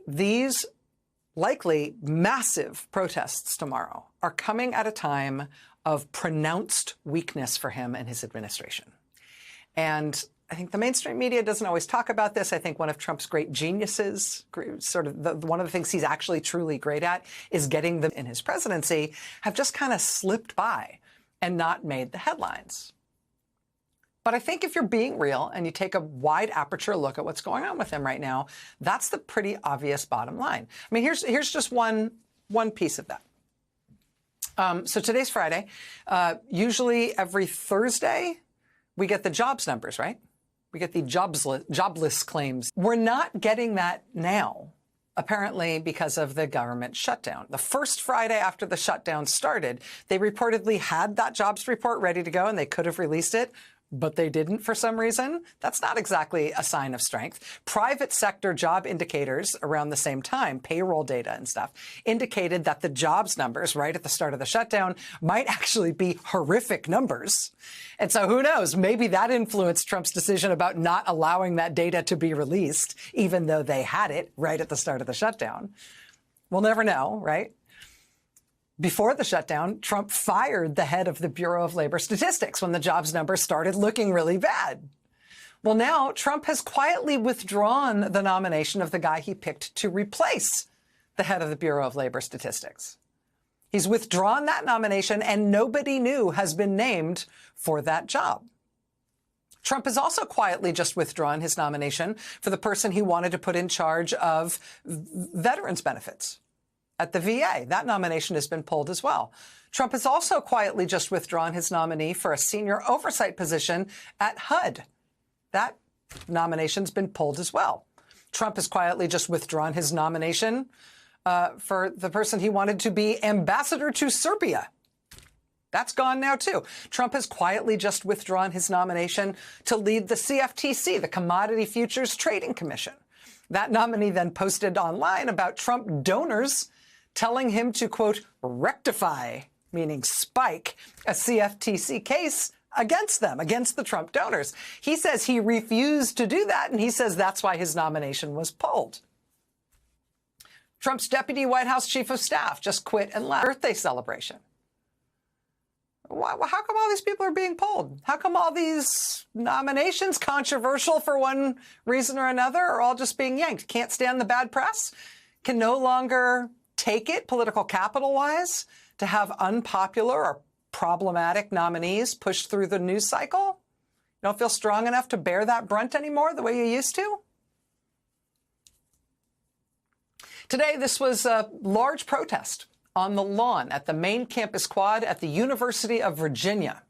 these likely massive protests tomorrow are coming at a time of pronounced weakness for him and his administration. And I think the mainstream media doesn't always talk about this. I think one of Trump's great geniuses, sort of one of the things he's actually truly great at, is getting them in his presidency, have just kind of slipped by and not made the headlines. But I think if you're being real and you take a wide aperture look at what's going on with him right now, that's the pretty obvious bottom line. I mean, here's just one piece of that. So today's Friday. Usually every Thursday, we get the jobs numbers, right? We get the jobless claims. We're not getting that now, apparently because of the government shutdown. The first Friday after the shutdown started, they reportedly had that jobs report ready to go and they could have released it, but they didn't for some reason. That's not exactly a sign of strength. Private sector job indicators around the same time, payroll data and stuff, indicated that the jobs numbers right at the start of the shutdown might actually be horrific numbers. And so who knows, maybe that influenced Trump's decision about not allowing that data to be released, even though they had it right at the start of the shutdown. We'll never know, right? Before the shutdown, Trump fired the head of the Bureau of Labor Statistics when the jobs numbers started looking really bad. Well, now Trump has quietly withdrawn the nomination of the guy he picked to replace the head of the Bureau of Labor Statistics. He's withdrawn that nomination and nobody new has been named for that job. Trump has also quietly just withdrawn his nomination for the person he wanted to put in charge of veterans benefits at the VA. That nomination has been pulled as well. Trump has also quietly just withdrawn his nominee for a senior oversight position at HUD. That nomination's been pulled as well. Trump has quietly just withdrawn his nomination for the person he wanted to be ambassador to Serbia. That's gone now, too. Trump has quietly just withdrawn his nomination to lead the CFTC, the Commodity Futures Trading Commission. That nominee then posted online about Trump donors telling him to, quote, rectify, meaning spike, a CFTC case against them, against the Trump donors. He says he refused to do that, and he says that's why his nomination was pulled. Trump's deputy White House chief of staff just quit and left. Birthday celebration. How come all these people are being pulled? How come all these nominations, controversial for one reason or another, are all just being yanked? Can't stand the bad press? Can no longer take it, political capital-wise, to have unpopular or problematic nominees pushed through the news cycle? You don't feel strong enough to bear that brunt anymore the way you used to? Today, this was a large protest on the lawn at the main campus quad at the University of Virginia.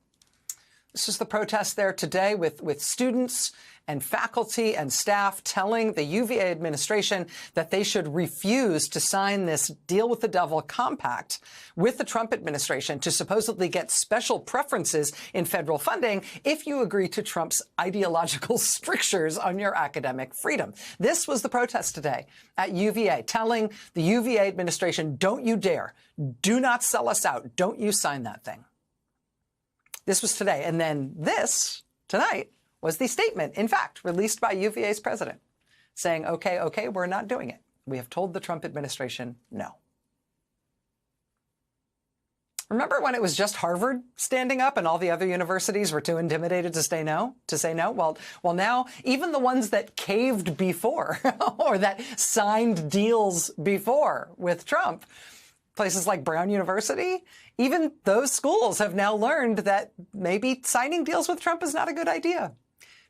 This is the protest there today with students and faculty and staff telling the UVA administration that they should refuse to sign this deal with the devil compact with the Trump administration to supposedly get special preferences in federal funding if you agree to Trump's ideological strictures on your academic freedom. This was the protest today at UVA, telling the UVA administration, don't you dare, do not sell us out, don't you sign that thing. This was today. And then this, tonight, was the statement, in fact, released by UVA's president, saying, okay, we're not doing it. We have told the Trump administration no. Remember when it was just Harvard standing up and all the other universities were too intimidated to say no? Well, now even the ones that caved before or that signed deals before with Trump, places like Brown University, even those schools have now learned that maybe signing deals with Trump is not a good idea.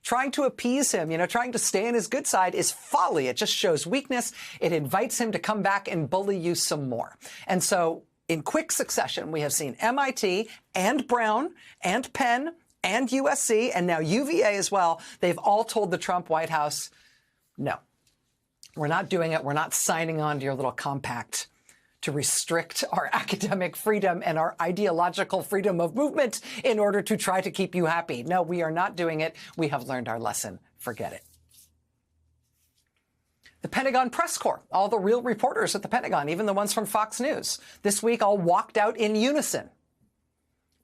Trying to appease him, trying to stay on his good side is folly. It just shows weakness. It invites him to come back and bully you some more. And so in quick succession, we have seen MIT and Brown and Penn and USC and now UVA as well. They've all told the Trump White House, no, we're not doing it. We're not signing on to your little compact to restrict our academic freedom and our ideological freedom of movement in order to try to keep you happy. No, we are not doing it. We have learned our lesson. Forget it. The Pentagon press corps, all the real reporters at the Pentagon, even the ones from Fox News, this week all walked out in unison,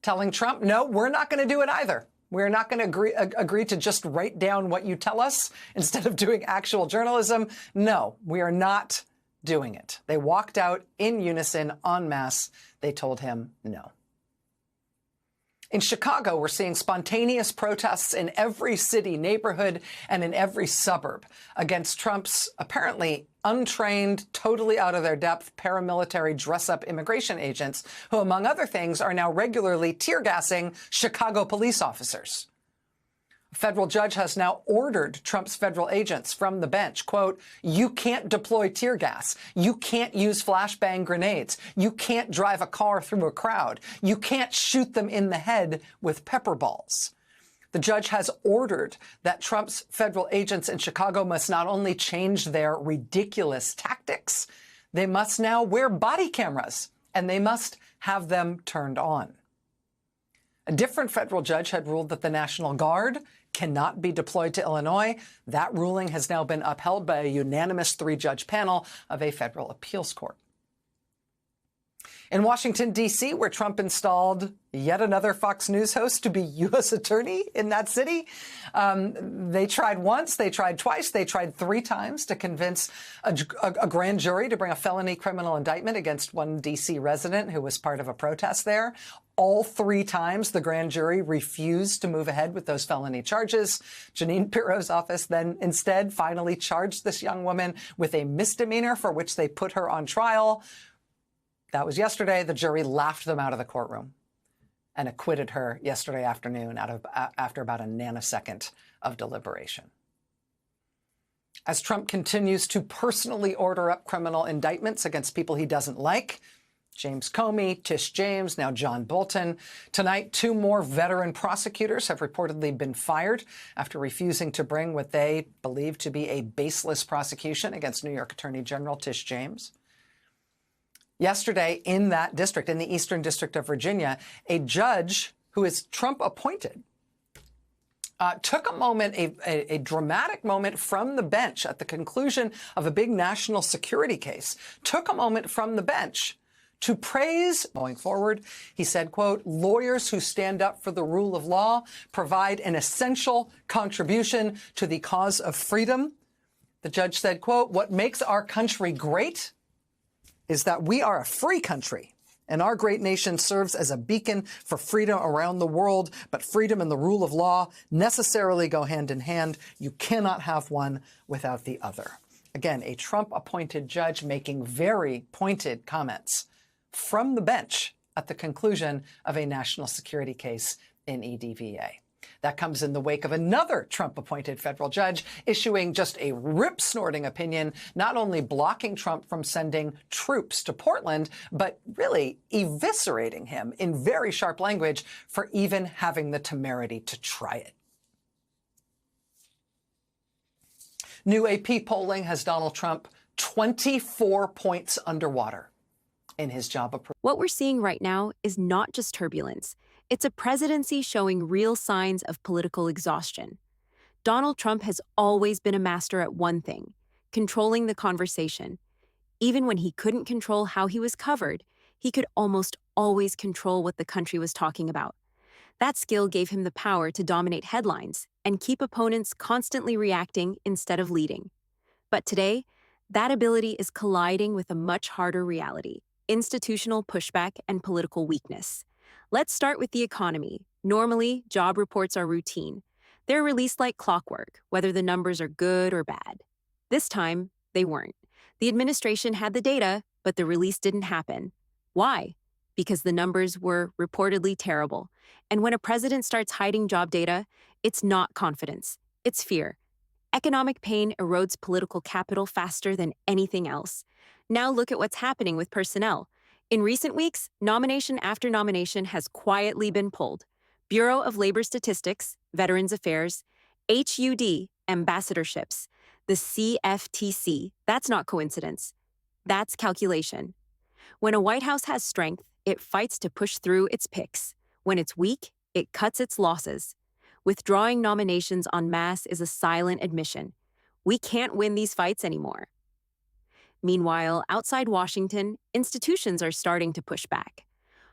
telling Trump, no, we're not going to do it either. We're not going to agree to just write down what you tell us instead of doing actual journalism. No, we are not doing it. They walked out in unison, en masse. They told him no. In Chicago, we're seeing spontaneous protests in every city, neighborhood, and in every suburb against Trump's apparently untrained, totally out of their depth paramilitary dress-up immigration agents who, among other things, are now regularly tear-gassing Chicago police officers. A federal judge has now ordered Trump's federal agents from the bench, quote, "You can't deploy tear gas. You can't use flashbang grenades. You can't drive a car through a crowd. You can't shoot them in the head with pepper balls." The judge has ordered that Trump's federal agents in Chicago must not only change their ridiculous tactics, they must now wear body cameras, and they must have them turned on. A different federal judge had ruled that the National Guard cannot be deployed to Illinois. That ruling has now been upheld by a unanimous 3-judge panel of a federal appeals court. In Washington, D.C., where Trump installed yet another Fox News host to be U.S. attorney in that city, they tried once, they tried twice, they tried 3 times to convince a grand jury to bring a felony criminal indictment against one D.C. resident who was part of a protest there. All 3 times, the grand jury refused to move ahead with those felony charges. Jeanine Pirro's office then instead finally charged this young woman with a misdemeanor for which they put her on trial. That was yesterday. The jury laughed them out of the courtroom and acquitted her yesterday afternoon after about a nanosecond of deliberation. As Trump continues to personally order up criminal indictments against people he doesn't like, James Comey, Tish James, now John Bolton. Tonight, 2 more veteran prosecutors have reportedly been fired after refusing to bring what they believe to be a baseless prosecution against New York Attorney General Tish James. Yesterday, in that district, in the Eastern District of Virginia, a judge who is Trump appointed took a moment, a dramatic moment from the bench at the conclusion of a big national security case, took a moment from the bench to praise, going forward, he said, quote, "Lawyers who stand up for the rule of law provide an essential contribution to the cause of freedom." The judge said, quote, "What makes our country great is that we are a free country, and our great nation serves as a beacon for freedom around the world. But freedom and the rule of law necessarily go hand in hand. You cannot have one without the other." Again, a Trump-appointed judge making very pointed comments from the bench at the conclusion of a national security case in EDVA. That comes in the wake of another Trump-appointed federal judge issuing just a rip-snorting opinion, not only blocking Trump from sending troops to Portland, but really eviscerating him in very sharp language for even having the temerity to try it. New AP polling has Donald Trump 24 points underwater in his job approval. What we're seeing right now is not just turbulence. It's a presidency showing real signs of political exhaustion. Donald Trump has always been a master at one thing, controlling the conversation. Even when he couldn't control how he was covered, he could almost always control what the country was talking about. That skill gave him the power to dominate headlines and keep opponents constantly reacting instead of leading. But today, that ability is colliding with a much harder reality: institutional pushback and political weakness. Let's start with the economy. Normally, job reports are routine. They're released like clockwork, whether the numbers are good or bad. This time, they weren't. The administration had the data, but the release didn't happen. Why? Because the numbers were reportedly terrible. And when a president starts hiding job data, it's not confidence, it's fear. Economic pain erodes political capital faster than anything else. Now look at what's happening with personnel. In recent weeks, nomination after nomination has quietly been pulled. Bureau of Labor Statistics, Veterans Affairs, HUD, ambassadorships, the CFTC, that's not coincidence. That's calculation. When a White House has strength, it fights to push through its picks. When it's weak, it cuts its losses. Withdrawing nominations en masse is a silent admission. We can't win these fights anymore. Meanwhile, outside Washington, institutions are starting to push back.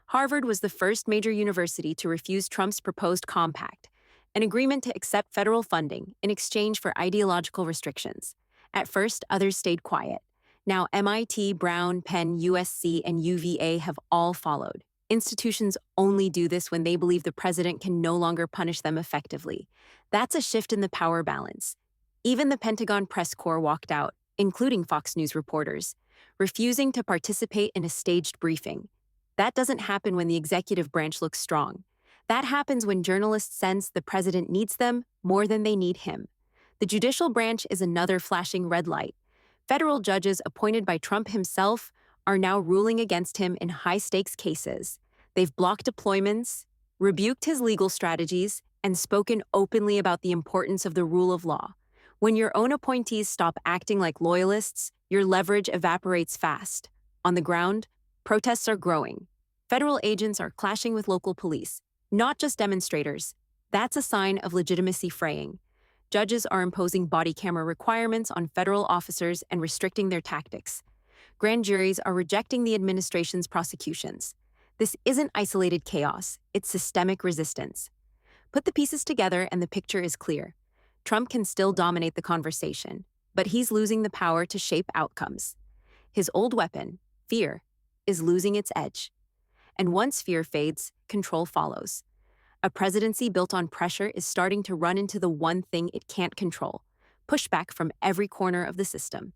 Harvard was the first major university to refuse Trump's proposed compact, an agreement to accept federal funding in exchange for ideological restrictions. At first, others stayed quiet. Now, MIT, Brown, Penn, USC, and UVA have all followed. Institutions only do this when they believe the president can no longer punish them effectively. That's a shift in the power balance. Even the Pentagon press corps walked out, including Fox News reporters, refusing to participate in a staged briefing. That doesn't happen when the executive branch looks strong. That happens when journalists sense the president needs them more than they need him. The judicial branch is another flashing red light. Federal judges appointed by Trump himself are now ruling against him in high-stakes cases. They've blocked deployments, rebuked his legal strategies, and spoken openly about the importance of the rule of law. When your own appointees stop acting like loyalists, your leverage evaporates fast. On the ground, protests are growing. Federal agents are clashing with local police, not just demonstrators. That's a sign of legitimacy fraying. Judges are imposing body camera requirements on federal officers and restricting their tactics. Grand juries are rejecting the administration's prosecutions. This isn't isolated chaos, it's systemic resistance. Put the pieces together and the picture is clear. Trump can still dominate the conversation, but he's losing the power to shape outcomes. His old weapon, fear, is losing its edge. And once fear fades, control follows. A presidency built on pressure is starting to run into the one thing it can't control: pushback from every corner of the system.